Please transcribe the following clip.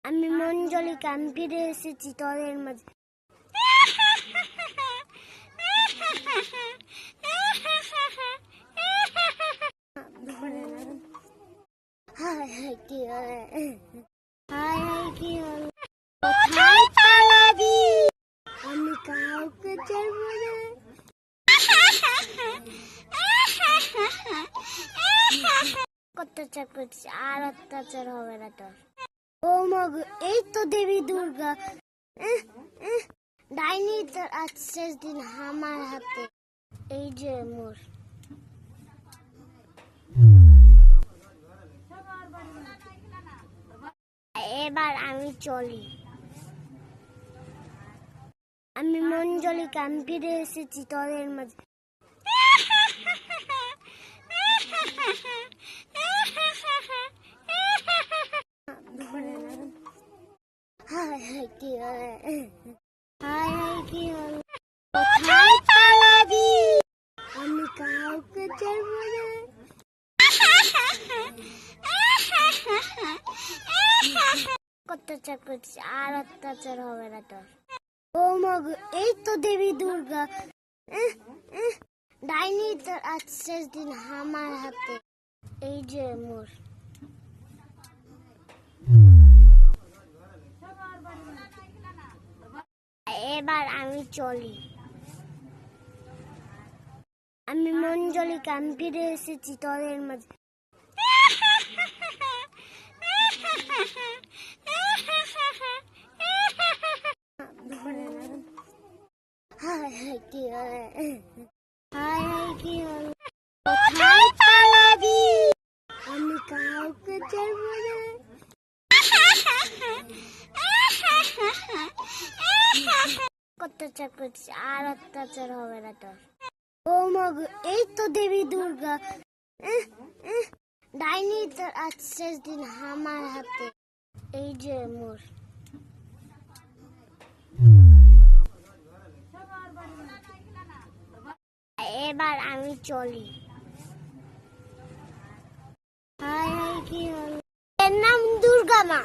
আমি মঞ্জলিকা, আমি ফিরে এসেছি তোদের মাঝে। হায় হায় কি হলো, হায় হায় কি হলো, কোথায় পালাবি, আমি কাউকে ছাড়বো না। অত্যাচার করছিস, আর অত্যাচার হবে না তোর। ও মগ, এই তো দেবী দুর্গা, ডাইনি তোর আজ শেষ দিন আমার হাতে। এই যে মোর, এবার আমি চলি। আমি মঞ্জলিকা, আমি ফিরে এসেছি তোদের মাঝে। হায় হায় কি হলো, হায় হায় কি হলো, কোথায় পালাবি, আমি কাউকে ছাড়বো না। অত্যাচার করছিস, আর অত্যাচার হবে না তোর। ও মগ, এই তো দেবী দুর্গা, ডাইনি তোর আজ শেষ দিন আমার হাতে। এই যে মোর, এবার আমি চলি। আমি মঞ্জলিকা, আমি ফিরে এসেছি তোদের মাঝে। হায় হায় কি হলো, হায় হায় কি হলো, কোথায় পালাবি, আমি কাউকে ছাড়বো না। অত্যাচার করছিস, আর অত্যাচার হবে না তোর। ও মগ, এই তো দেবী দুর্গা, ডাইনি তোর আজ শেষ দিন আমার হাতে। এই যে মোর, এবার আমি চলি। হায় হায় কি হলো, এর নাম দুর্গা মা।